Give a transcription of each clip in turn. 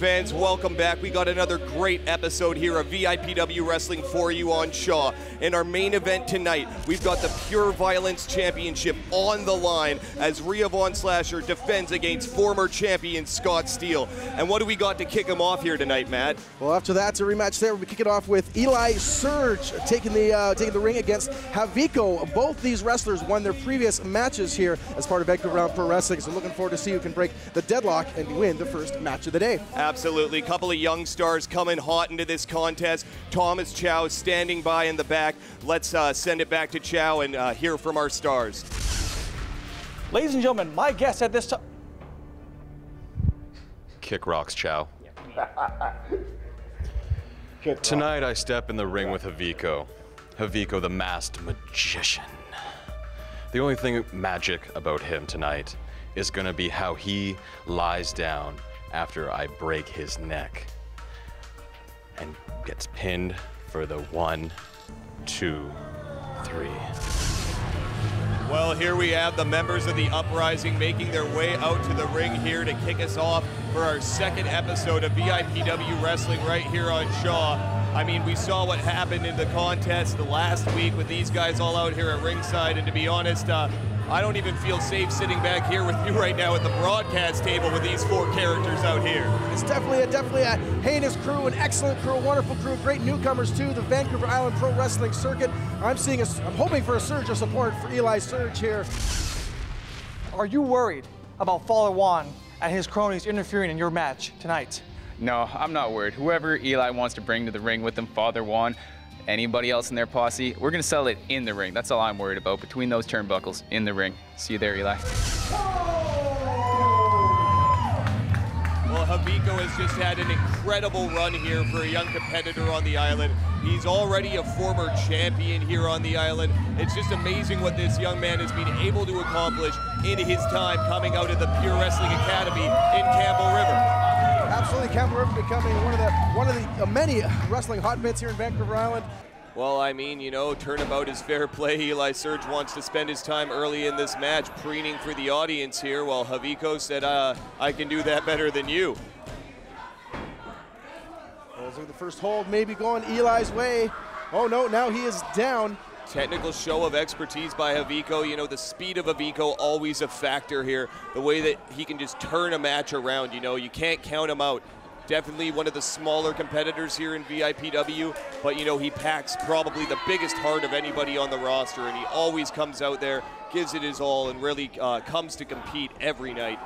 fans, welcome back. We got another great episode here of VIPW Wrestling for you on Shaw. In our main event tonight, we've got the Pure Violence Championship on the line as Riea Von Slasher defends against former champion Scott Steele. And what do we got to kick him off here tonight, Matt? Well, after that's a rematch there. We'll kick it off with Eli Surge taking the ring against Haviko. Both these wrestlers won their previous matches here as part of Vancouver Island Pro Wrestling, so looking forward to see who can break the deadlock and win the first match of the day. Absolutely. A couple of young stars coming hot into this contest. Thomas Chow standing by in the back. Let's send it back to Chow and hear from our stars. Ladies and gentlemen, my guest at this time. Kick rocks, Chow. Tonight I step in the ring with Haviko. Haviko, the masked magician. The only thing magic about him tonight is gonna be how he lies down after I break his neck and gets pinned for the 1, 2, 3. Well, here we have the members of the Uprising making their way out to the ring here to kick us off for our second episode of VIPW Wrestling right here on Shaw. I mean, we saw what happened in the contest the last week with these guys all out here at ringside, and to be honest, I don't even feel safe sitting back here with you right now at the broadcast table with these four characters out here. It's definitely a heinous crew, an excellent crew, a wonderful crew, great newcomers to the Vancouver Island Pro Wrestling circuit. I'm hoping for a surge of support for Eli Surge here. Are you worried about Father Juan and his cronies interfering in your match tonight? No, I'm not worried. Whoever Eli wants to bring to the ring with him, Father Juan, anybody else in their posse, we're going to settle it in the ring. That's all I'm worried about, between those turnbuckles in the ring. See you there, Eli. Well, Haviko has just had an incredible run here for a young competitor on the island. He's already a former champion here on the island. It's just amazing what this young man has been able to accomplish in his time coming out of the Pure Wrestling Academy in Campbell River. Absolutely, Campbell River becoming one of the many wrestling hotbeds here in Vancouver Island. Well, I mean, you know, turnabout is fair play. Eli Surge wants to spend his time early in this match preening for the audience here, while Haviko said, I can do that better than you. Well, so the first hold maybe going Eli's way. Oh no, now he is down. Technical show of expertise by Haviko. You know, the speed of Haviko always a factor here. The way that he can just turn a match around, you know, you can't count him out. Definitely one of the smaller competitors here in VIPW, but you know, he packs probably the biggest heart of anybody on the roster, and he always comes out there, gives it his all, and really comes to compete every night.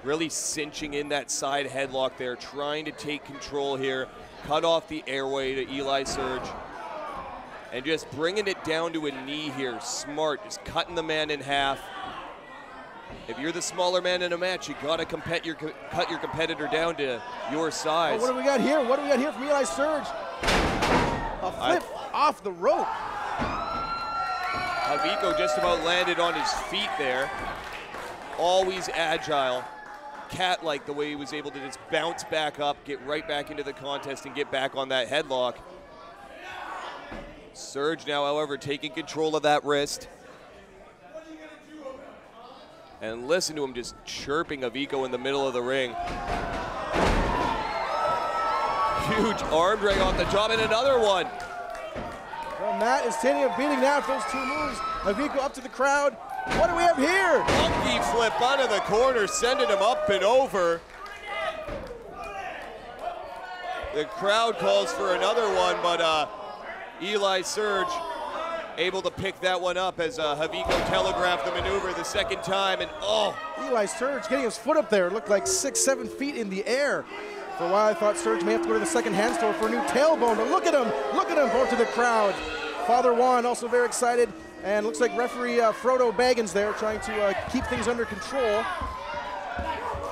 Really cinching in that side headlock there, trying to take control here, cut off the airway to Eli Surge, and just bringing it down to a knee here. Smart, just cutting the man in half. If you're the smaller man in a match, you gotta cut your competitor down to your size. Oh, what do we got here? What do we got here from Eli Surge? A flip off the rope. Haviko just about landed on his feet there. Always agile. Cat-like the way he was able to just bounce back up, get right back into the contest, and get back on that headlock. Surge now, however, taking control of that wrist. And listen to him just chirping Haviko in the middle of the ring. Huge arm drag off the top, and another one. Well, Matt is taking a beating now for those two moves. Haviko up to the crowd. What do we have here? Monkey flip out of the corner, sending him up and over. The crowd calls for another one, but Eli Surge able to pick that one up as Haviko telegraphed the maneuver the second time, and oh! Eli Surge getting his foot up there. It looked like 6-7 feet in the air. For a while I thought Surge may have to go to the second hand store for a new tailbone, but look at him going to the crowd. Father Juan also very excited, and looks like referee Frodo Baggins there trying to keep things under control.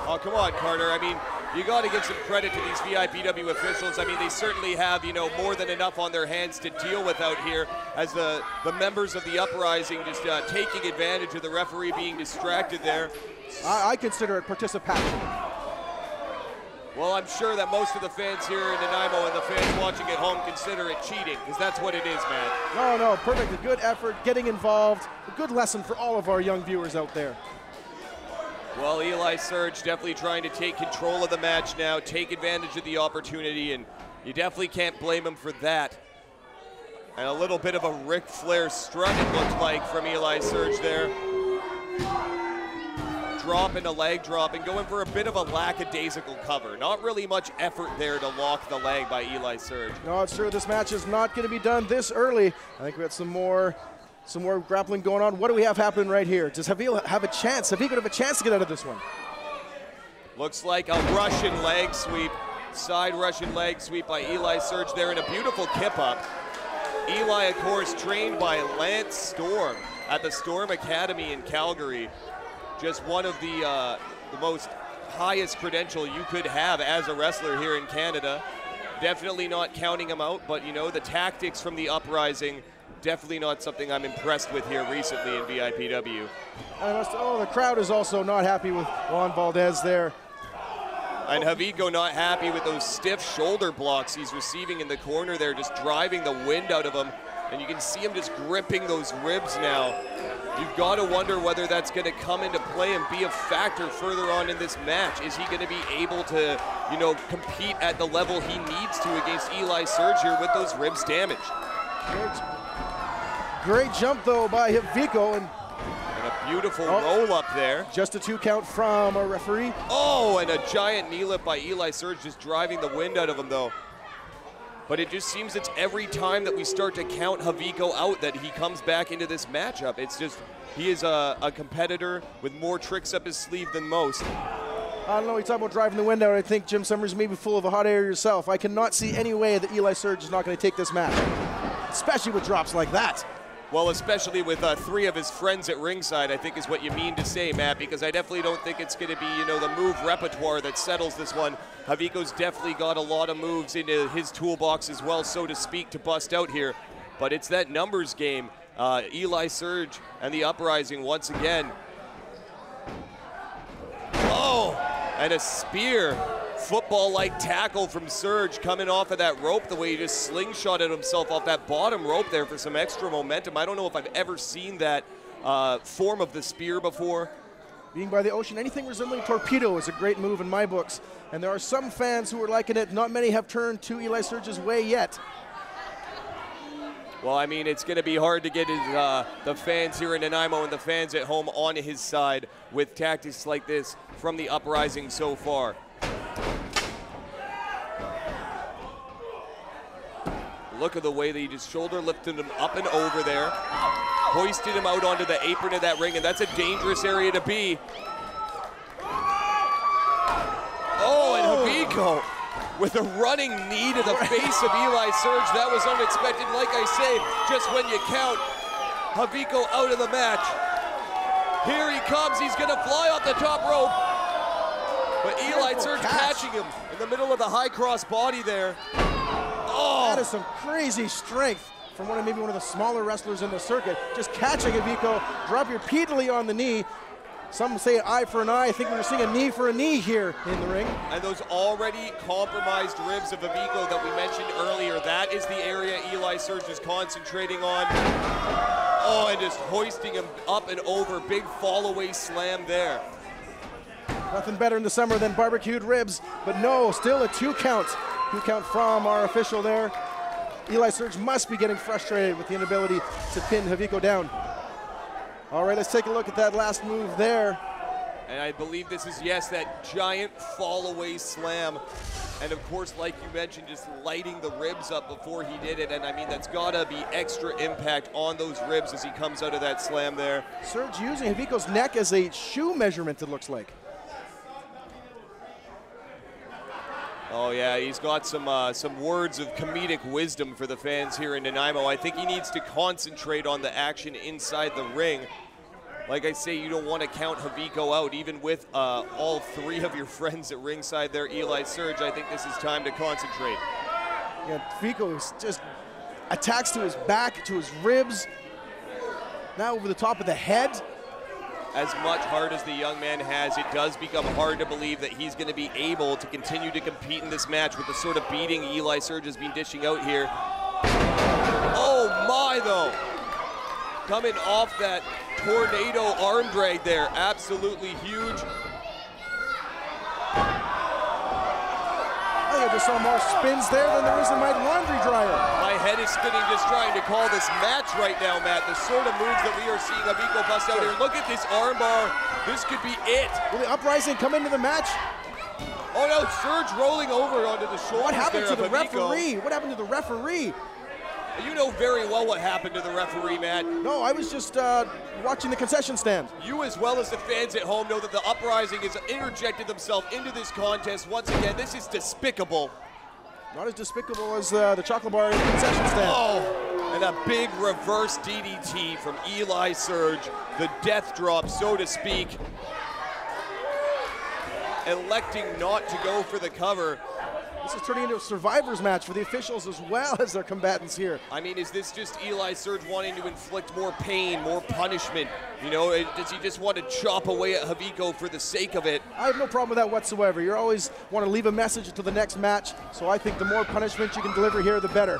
Oh, come on, Carter. I mean, you got to give some credit to these VIPW officials. I mean, they certainly have, you know, more than enough on their hands to deal with out here as the members of the Uprising just taking advantage of the referee being distracted there. I consider it participation. Well, I'm sure that most of the fans here in Nanaimo and the fans watching at home consider it cheating, because that's what it is, man. No, perfect. A good effort, getting involved. A good lesson for all of our young viewers out there. Well, Eli Surge definitely trying to take control of the match now, take advantage of the opportunity, and you definitely can't blame him for that. And a little bit of a Ric Flair strut, it looked like, from Eli Surge there. Dropping a leg drop and going for a bit of a lackadaisical cover. Not really much effort there to lock the leg by Eli Surge. Not sure this match is not going to be done this early. I think we got some more grappling going on. What do we have happening right here? Does Haviko have a chance? Haviko have a chance to get out of this one? Looks like a Russian leg sweep. Side Russian leg sweep by Eli Surge there, and a beautiful kip up. Eli, of course, trained by Lance Storm at the Storm Academy in Calgary. Just one of the most highest credential you could have as a wrestler here in Canada. Definitely not counting him out, but you know, the tactics from the Uprising, definitely not something I'm impressed with here recently in VIPW. Oh, the crowd is also not happy with Juan Valdez there. And Haviko not happy with those stiff shoulder blocks he's receiving in the corner there, just driving the wind out of him. And you can see him just gripping those ribs now. You've got to wonder whether that's going to come into play and be a factor further on in this match. Is he going to be able to, you know, compete at the level he needs to against Eli Surge here with those ribs damaged? Great jump, though, by Haviko. And a beautiful roll up there. Just a 2 count from a referee. Oh, and a giant knee lift by Eli Surge, just driving the wind out of him, though. But it just seems it's every time that we start to count Haviko out that he comes back into this matchup. It's just, he is a competitor with more tricks up his sleeve than most. I don't know, you talk about driving the wind out. I think Jim Summers may be full of a hot air yourself. I cannot see any way that Eli Surge is not going to take this match, especially with drops like that. Well, especially with 3 of his friends at ringside, I think is what you mean to say, Matt, because I definitely don't think it's going to be, you know, the move repertoire that settles this one. Haviko's definitely got a lot of moves into his toolbox as well, so to speak, to bust out here. But it's that numbers game. Eli Surge and the Uprising once again. Oh, and a spear. Football-like tackle from Surge coming off of that rope, the way he just slingshotted himself off that bottom rope there for some extra momentum. I don't know if I've ever seen that form of the spear before. Being by the ocean, anything resembling torpedo is a great move in my books. And there are some fans who are liking it. Not many have turned to Eli Surge's way yet. Well, I mean, it's going to be hard to get the fans here in Nanaimo and the fans at home on his side with tactics like this from the Uprising so far. Look at the way that he just shoulder lifted him up and over there, hoisted him out onto the apron of that ring, and that's a dangerous area to be. Oh, and Haviko with a running knee to the face of Eli Surge. That was unexpected. Like I say, just when you count Haviko out of the match. Here he comes. He's going to fly off the top rope. But Eli Surge catching him in the middle of the high cross body there. Oh. That is some crazy strength from maybe one of the smaller wrestlers in the circuit. Just catching Haviko, drop repeatedly on the knee. Some say eye for an eye. I think we're seeing a knee for a knee here in the ring. And those already compromised ribs of Haviko that we mentioned earlier, that is the area Eli Surge is concentrating on. Oh, and just hoisting him up and over. Big fall-away slam there. Nothing better in the summer than barbecued ribs, but no, still a 2 count. 2 count from our official there. Eli Surge must be getting frustrated with the inability to pin Haviko down. All right, let's take a look at that last move there. And I believe this is, yes, that giant fall-away slam. And of course, like you mentioned, just lighting the ribs up before he did it. And I mean, that's gotta be extra impact on those ribs as he comes out of that slam there. Surge using Haviko's neck as a shoe measurement, it looks like. Oh yeah, he's got some words of comedic wisdom for the fans here in Nanaimo. I think he needs to concentrate on the action inside the ring. Like I say, you don't want to count Haviko out, even with all 3 of your friends at ringside there, Eli Surge. I think this is time to concentrate. Yeah, Haviko just attacks to his back, to his ribs, now over the top of the head. As much heart as the young man has, it does become hard to believe that he's going to be able to continue to compete in this match with the sort of beating Eli Surge has been dishing out here. Oh my, though. Coming off that tornado arm drag there, absolutely huge. I just saw more spins there than there is in my laundry dryer. My head is spinning just trying to call this match right now, Matt. The sort of moves that we are seeing Haviko bust out here. Look at this armbar. This could be it. Will the uprising come into the match? Oh no, Surge rolling over onto the shoulders. What happened to the Haviko. referee? What happened to the referee? You know very well what happened to the referee, Matt. No, I was just watching the concession stand. You, as well as the fans at home, know that the Uprising has interjected themselves into this contest. Once again, this is despicable. Not as despicable as the chocolate bar in the concession stand. Oh, and a big reverse DDT from Eli Surge. The death drop, so to speak. Electing not to go for the cover. This is turning into a survivors match for the officials as well as their combatants here. I mean, is this just Eli Surge wanting to inflict more pain, more punishment? You know, does he just want to chop away at Haviko for the sake of it? I have no problem with that whatsoever. You always want to leave a message until the next match, so I think the more punishment you can deliver here, the better.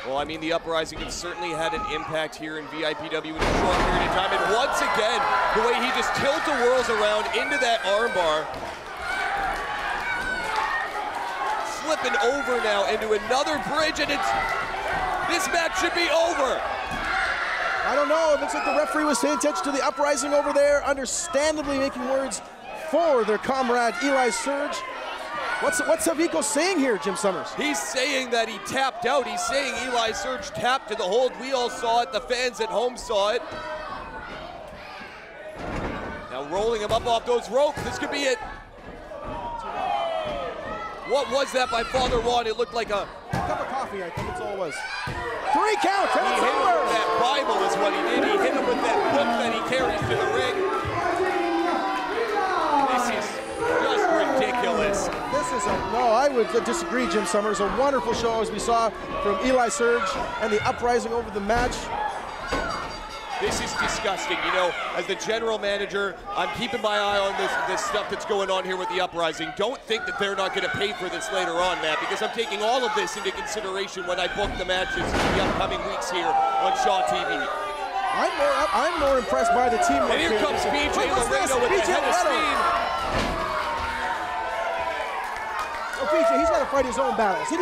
Well, I mean, the Uprising have certainly had an impact here in VIPW in a short period of time. And once again, the way he just tilt-a-whirls around into that armbar. Flipping over now into another bridge, and this match should be over. I don't know. It looks like the referee was paying attention to the Uprising over there, understandably making words for their comrade Eli Surge. What's Haviko saying here, Jim Summers? He's saying that he tapped out. He's saying Eli Surge tapped to the hold. We all saw it. The fans at home saw it. Now rolling him up off those ropes. This could be it. What was that by Father Juan? It looked like a cup of coffee, I think that's all it was. 3 counts, and he it's hit him over. with that Bible is what he did. He hit him with that book that he carries to the ring. This is just ridiculous. This is no, I would disagree, Jim Summers. A wonderful show as we saw from Eli Surge and the Uprising over the match. This is disgusting. You know, as the general manager, I'm keeping my eye on this stuff that's going on here with the Uprising. Don't think that they're not going to pay for this later on, Matt, because I'm taking all of this into consideration when I book the matches in the upcoming weeks here on Shaw TV. I'm more impressed by the teamwork. And here comes BJ Laredo with the head of steam. Oh, BJ, he's got to fight his own battles. He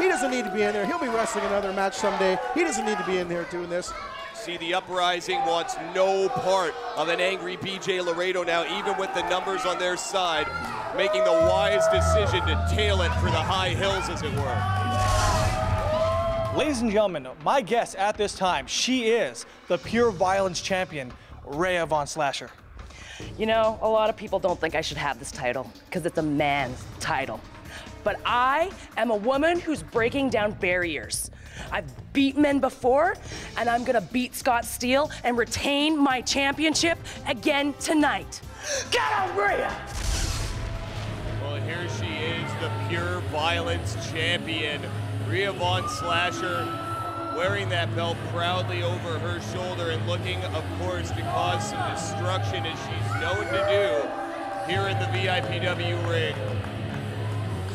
doesn't need to be in there. He'll be wrestling another match someday. He doesn't need to be in there doing this. See, the Uprising wants no part of an angry BJ Laredo now, even with the numbers on their side, making the wise decision to tail it for the high hills, as it were. Ladies and gentlemen, my guest at this time, she is the Pure Violence champion, Riea Von Slasher. You know, a lot of people don't think I should have this title because it's a man's title. But I am a woman who's breaking down barriers. I've beat men before, and I'm gonna beat Scott Steele and retain my championship again tonight. Get out, Riea! Well, here she is, the Pure Violence champion, Riea Von Slasher, wearing that belt proudly over her shoulder and looking, of course, to cause some destruction as she's known to do here in the VIPW ring.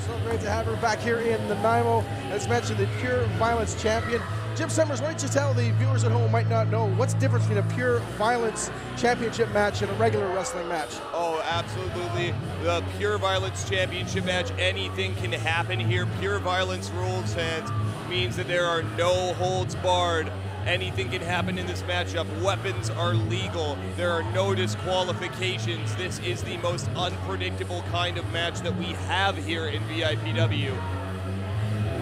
So great to have her back here in Nanaimo. As mentioned, the Pure Violence champion. Jim Summers, why don't you tell the viewers at home who might not know what's the difference between a Pure Violence championship match and a regular wrestling match? Oh, absolutely. The Pure Violence championship match, anything can happen here. Pure Violence rules and means that there are no holds barred. Anything can happen in this matchup. Weapons are legal. There are no disqualifications. This is the most unpredictable kind of match that we have here in VIPW.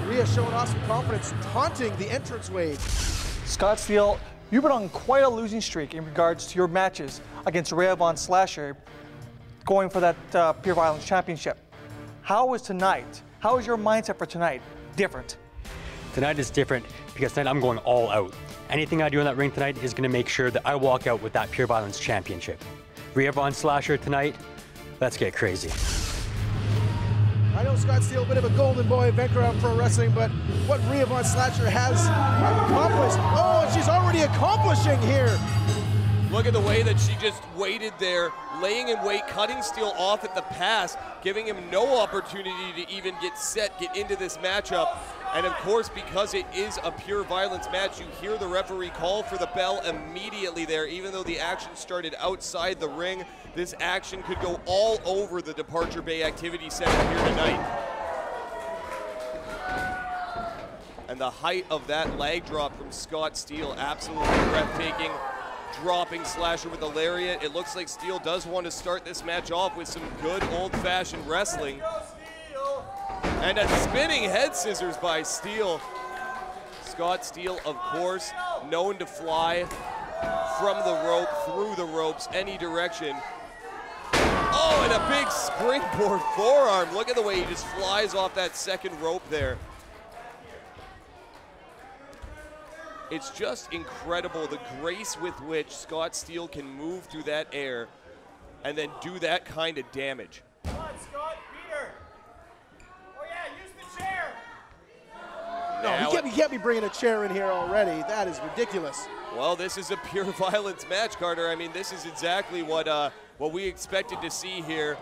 Riea showing off some confidence, taunting the entranceway. Scott Steele, you've been on quite a losing streak in regards to your matches against Riea Von Slasher, going for that Pure Violence championship. How was tonight? How is your mindset for tonight different? Tonight is different because tonight I'm going all out. Anything I do in that ring tonight is going to make sure that I walk out with that Pure Violence championship. Riea Von Slasher tonight, let's get crazy. I know Scott Steele, a bit of a golden boy of Vancouver Pro Wrestling, but what Riea Von Slasher has accomplished, oh, she's already accomplishing here. Look at the way that she just waited there, laying in wait, cutting Steele off at the pass, giving him no opportunity to even get set, get into this matchup. And of course, because it is a Pure Violence match, you hear the referee call for the bell immediately there. Even though the action started outside the ring, this action could go all over the Departure Bay Activity Center here tonight. the height of that leg drop from Scott Steele, absolutely breathtaking. Dropping slasher with the lariat. It looks like Steele does want to start this match off with some good old-fashioned wrestling. And a spinning head scissors by Steele. Scott Steele, of course, known to fly from the rope, through the ropes, any direction. Oh, and a big springboard forearm. Look at the way he just flies off that second rope there. It's just incredible the grace with which Scott Steele can move through that air and then do that kind of damage. Come on, Scott, beat her. Oh yeah, use the chair. No, he can't be bringing a chair in here already. That is ridiculous. Well, this is a pure violence match, Carter. I mean, this is exactly what we expected to see here.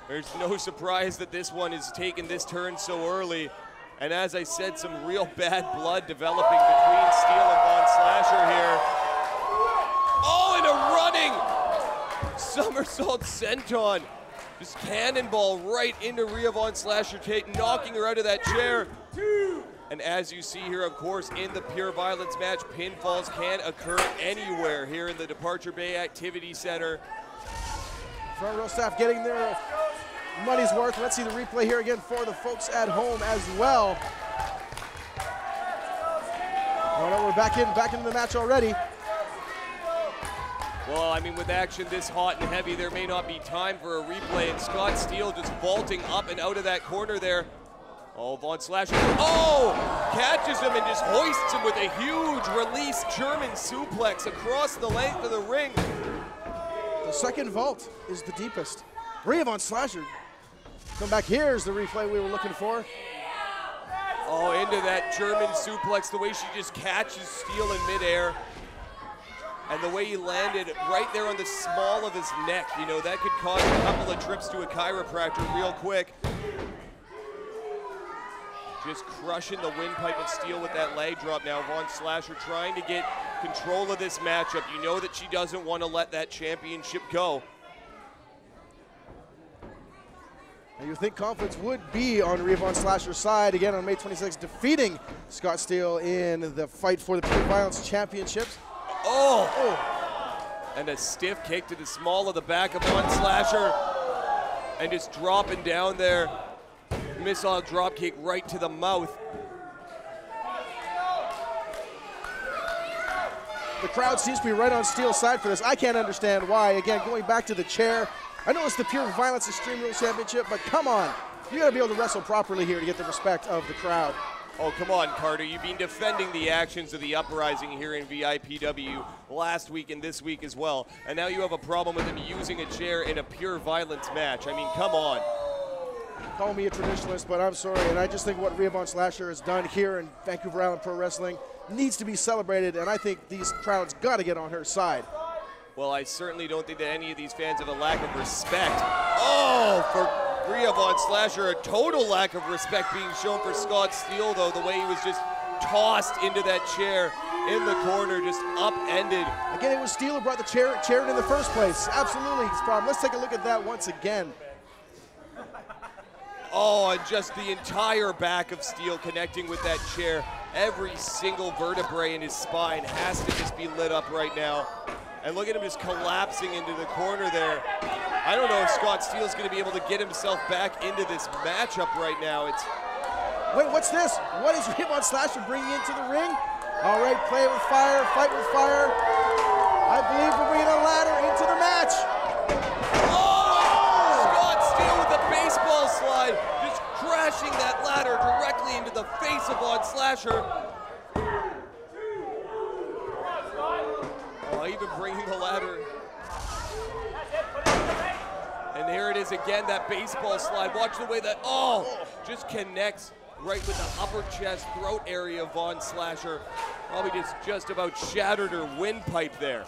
There's no surprise that this one is taking this turn so early. And as I said, some real bad blood developing between Steele and Von Slasher here. Oh, and a running somersault senton. Just cannonball right into Riea Von Slasher, knocking her out of that chair. And as you see here, of course, in the pure violence match, pinfalls can occur anywhere here in the Departure Bay Activity Center. Front row staff getting their money's worth. Let's see the replay here again for the folks at home as well. Oh no, we're back into the match already. Well, I mean, with action this hot and heavy, there may not be time for a replay, and Scott Steele just vaulting up and out of that corner there. Oh, Von Slasher, catches him and just hoists him with a huge release German suplex across the length of the ring. The second vault is the deepest. Riea Von Slasher. Come back, here's the replay we were looking for. Oh, into that German suplex, the way she just catches Steele in midair. And the way he landed right there on the small of his neck, you know, that could cause a couple of trips to a chiropractor real quick. Just crushing the windpipe of Steele with that leg drop now. Von Slasher trying to get control of this matchup. You know that she doesn't want to let that championship go. And you think confidence would be on Riea Von Slasher's side again on May 26th, defeating Scott Steele in the fight for the Pure Violence Championships. And a stiff kick to the small of the back of Von Slasher. And just dropping down there. Missile drop kick right to the mouth. The crowd seems to be right on Steele's side for this. I can't understand why. Again, going back to the chair. I know it's the Pure Violence Extreme Rules Championship, but come on. You gotta be able to wrestle properly here to get the respect of the crowd. Oh, come on, Carter. You've been defending the actions of the Uprising here in VIPW last week and this week as well. And now you have a problem with him using a chair in a pure violence match. I mean, come on. Call me a traditionalist, but I'm sorry. And I just think what Riea Von Slasher has done here in Vancouver Island Pro Wrestling needs to be celebrated. And I think these crowds gotta get on her side. Well, I certainly don't think that any of these fans have a lack of respect. Oh, for Riea Von Slasher, a total lack of respect being shown for Scott Steele, though, the way he was just tossed into that chair in the corner, just upended. Again, it was Steele who brought the chair in the first place. Absolutely his problem. Let's take a look at that once again. Oh, and just the entire back of Steele connecting with that chair. Every single vertebrae in his spine has to just be lit up right now. And look at him just collapsing into the corner there. I don't know if Scott Steele's going to be able to get himself back into this matchup right now. Wait, what's this? What is Riea Von Slasher bringing into the ring? All right, play with fire, fight with fire. I believe we're bringing a ladder into the match. Oh, Scott Steele with a baseball slide, just crashing that ladder directly into the face of Von Slasher. Even bringing the ladder. And there it is again, that baseball slide. Watch the way that, just connects right with the upper chest, throat area of Von Slasher. Probably just about shattered her windpipe there.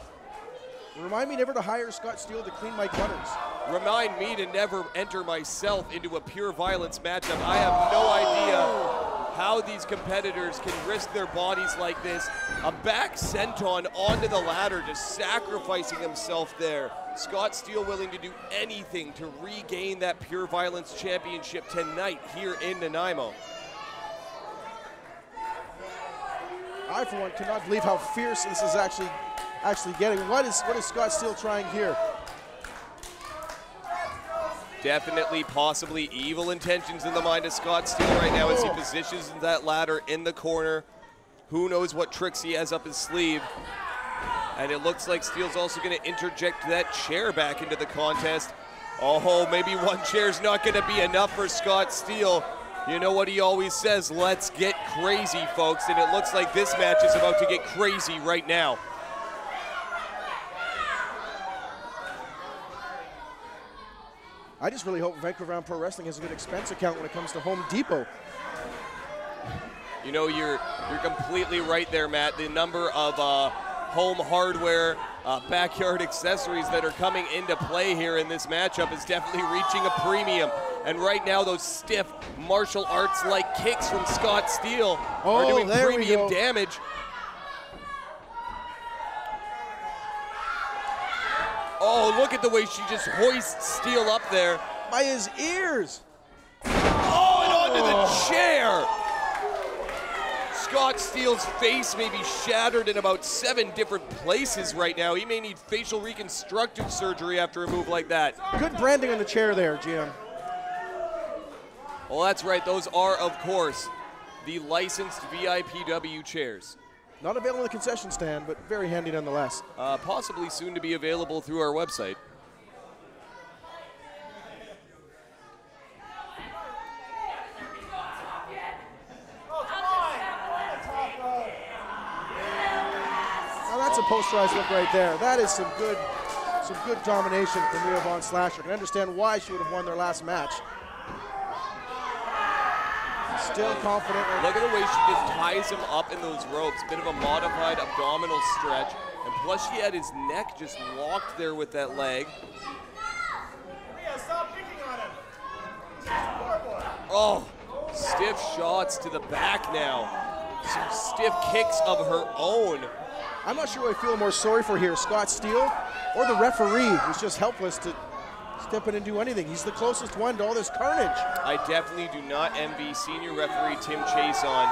Remind me never to hire Scott Steele to clean my gutters. Remind me to never enter myself into a pure violence matchup. I have no idea how these competitors can risk their bodies like this. A back senton onto the ladder, just sacrificing himself there. Scott Steele willing to do anything to regain that Pure Violence Championship tonight here in Nanaimo. I, for one, cannot believe how fierce this is actually getting. What is Scott Steele trying here? Definitely, possibly evil intentions in the mind of Scott Steele right now as he positions that ladder in the corner. Who knows what tricks he has up his sleeve. And it looks like Steele's also going to interject that chair back into the contest. Oh, maybe one chair's not going to be enough for Scott Steele. You know what he always says, let's get crazy, folks. And it looks like this match is about to get crazy right now. I just really hope Vancouver Round Pro Wrestling has a good expense account when it comes to Home Depot. You know, you're completely right there, Matt. The number of home hardware, backyard accessories that are coming into play here in this matchup is definitely reaching a premium. And right now, those stiff martial arts-like kicks from Scott Steele are doing premium damage. Oh, look at the way she just hoists Steele up there. By his ears. Oh, and onto the chair. Scott Steele's face may be shattered in about 7 different places right now. He may need facial reconstructive surgery after a move like that. Good branding on the chair there, GM. Well, that's right. Those are, of course, the licensed VIPW chairs. Not available in the concession stand, but very handy nonetheless. Possibly soon to be available through our website. Now that's a posterized look right there. That is some good domination from Riea Von Slasher. I can understand why she would have won their last match. Still confident. Look at the way she just ties him up in those ropes. Bit of a modified abdominal stretch. And plus she had his neck just locked there with that leg. Riea, stop picking on him. Oh, stiff shots to the back now. Some stiff kicks of her own. I'm not sure who I feel more sorry for here, Scott Steele or the referee, who's just helpless to step in and do anything. He's the closest one to all this carnage. I definitely do not envy senior referee Tim Chase on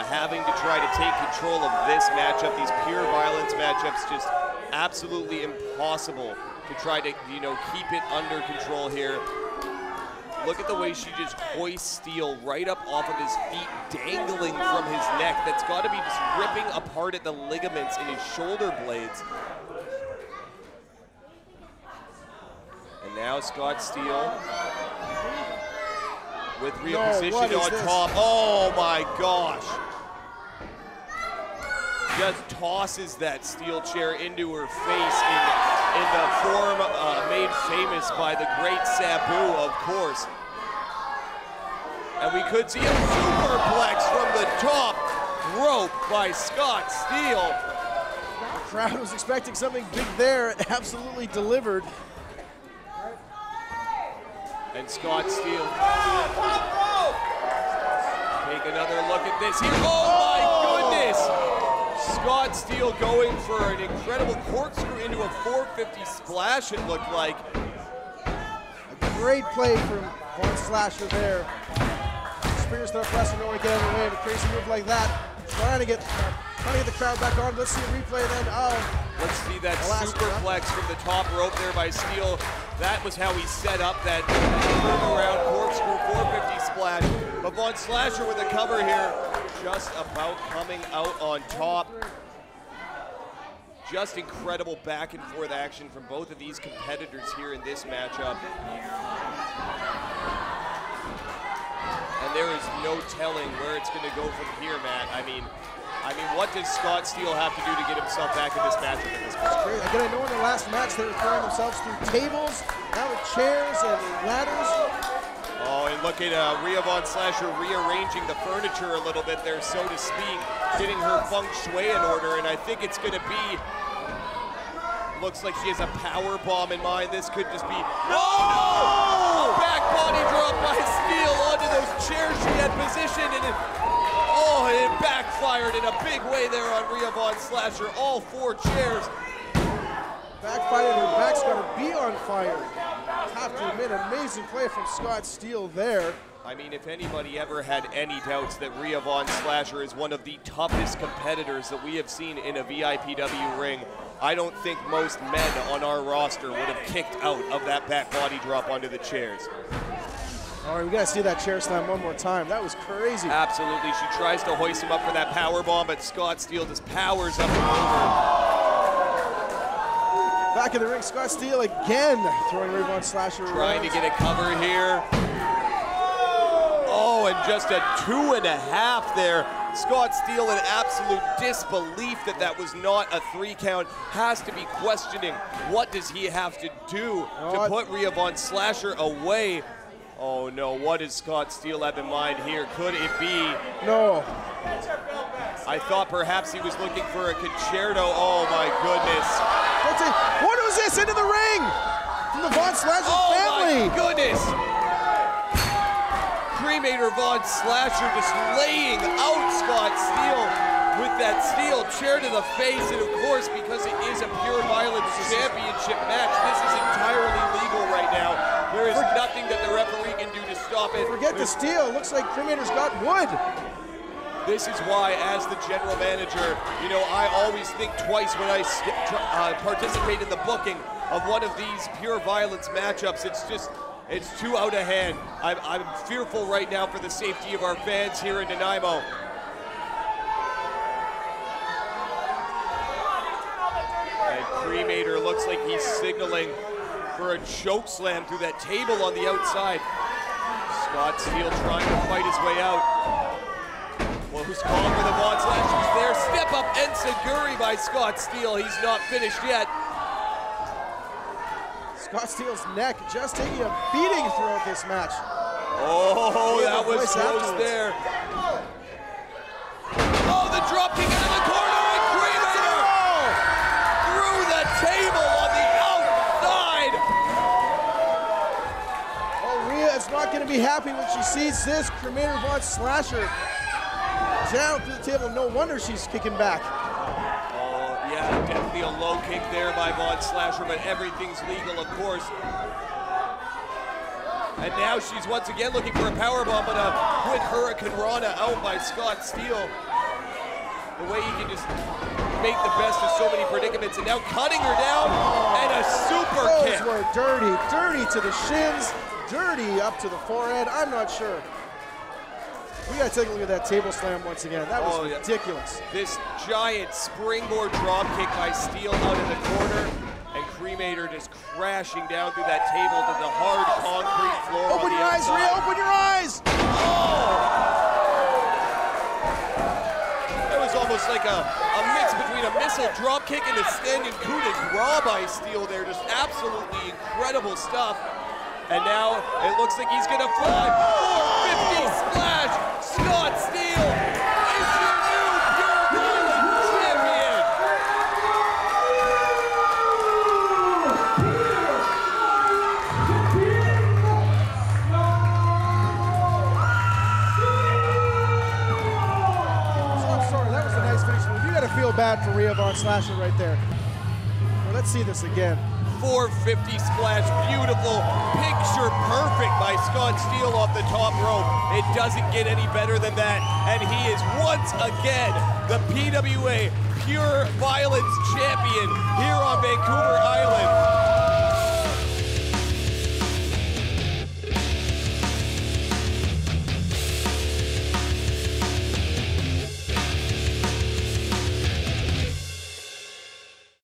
having to try to take control of this matchup. These pure violence matchups, just absolutely impossible to try to, you know, keep it under control here. Look at the way she just hoists Steele right up off of his feet, dangling from his neck. That's got to be just ripping apart at the ligaments in his shoulder blades. And now Scott Steele with Riea positioned on top. Oh my gosh. Just tosses that steel chair into her face in the form made famous by the great Sabu, of course. And we could see a superplex from the top rope by Scott Steele. The crowd was expecting something big there. It absolutely delivered. And Scott Steele. Take another look at this here. Oh my goodness! Scott Steele going for an incredible corkscrew into a 450 splash, it looked like. A great play from Von Slasher there. Spears to the press and nowhere to get out of the way. A crazy move like that. Trying to get the crowd back on. Let's see a replay then. Let's see that superplex from the top rope there by Steele. That was how he set up that around corkscrew 450 splash. But Von Slasher with a cover here, just about coming out on top. Just incredible back and forth action from both of these competitors here in this matchup. And there is no telling where it's going to go from here, Matt. I mean, what does Scott Steele have to do to get himself back in this matchup at this point? Again, I know in the last match they were throwing themselves through tables, now with chairs and ladders. Oh, and look at Riea Von Slasher rearranging the furniture a little bit there, so to speak, getting her feng shui in order, and I think it's going to be, looks like she has a power bomb in mind. This could just be, no! Back body drop by Steele onto those chairs she had positioned, and it backfired in a big way there on Riea Von Slasher. All 4 chairs. Backfired, her back's got to be on fire. I have to admit, amazing play from Scott Steele there. I mean, if anybody ever had any doubts that Riea Von Slasher is one of the toughest competitors that we have seen in a VIPW ring, I don't think most men on our roster would have kicked out of that back body drop onto the chairs. All right, we got to see that chair slam one more time. That was crazy. Absolutely. She tries to hoist him up for that power bomb, but Scott Steele just powers up and over. Back in the ring, Scott Steele again throwing Riea Von Slasher around. Trying to get a cover here. Oh, and just a 2.5 there. Scott Steele in absolute disbelief that that was not a 3 count. Has to be questioning what does he have to do to put Riea Von Slasher away. Oh no, what does Scott Steele have in mind here? Could it be? No. I thought perhaps he was looking for a concerto. Oh my goodness. What was this into the ring? From the Von Slasher family. Oh my goodness. Cremator Von Slasher just laying out Scott Steele with that steel chair to the face. And of course, because it is a pure violence championship match, this is entirely legal right now. There is nothing that the referee can do to stop it. Forget the steel. Looks like Cremator's got wood. This is why, as the general manager, you know, I always think twice when I participate in the booking of one of these pure violence matchups. It's too out of hand. I'm fearful right now for the safety of our fans here in Nanaimo. And Cremator looks like he's signaling for a choke slam through that table on the outside. Scott Steele trying to fight his way out. Well, who's calling for the Von Slasher's there? Step up enziguri by Scott Steele. He's not finished yet. Scott Steele's neck just taking a beating throughout this match. Oh, that was close there. Oh, the drop kick into the corner and Cremator through the table on the outside. Oh, Riea is not going to be happy when she sees this. Cremator Von Slasher down through the table. No wonder she's kicking back. Oh, yeah, definitely a low kick there by Von Slasher, but everything's legal, of course. And now she's once again looking for a powerbomb, but a quick Hurricane Rana out by Scott Steele. The way he can just make the best of so many predicaments, and now cutting her down, and a super kick. Those were dirty, dirty to the shins, dirty up to the forehead. I'm not sure. We gotta take a look at that table slam once again. That was ridiculous. This giant springboard drop kick by Steele out in the corner, and Cremator just crashing down through that table to the hard concrete floor. Open your eyes, Riea, open your eyes! That was almost like a mix between a missile drop kick and a standing coup de grace by Steele there. Just absolutely incredible stuff. And now it looks like he's gonna fly. 450 splash. Scott Steele is your new pure violence champion. So I'm sorry, that was a nice finish move. You gotta feel bad for Riea Von Slasher right there. Well, let's see this again. 450 splash, beautiful, picture perfect by Scott Steele off the top rope. It doesn't get any better than that, and he is once again the PWA Pure Violence Champion here on Vancouver Island.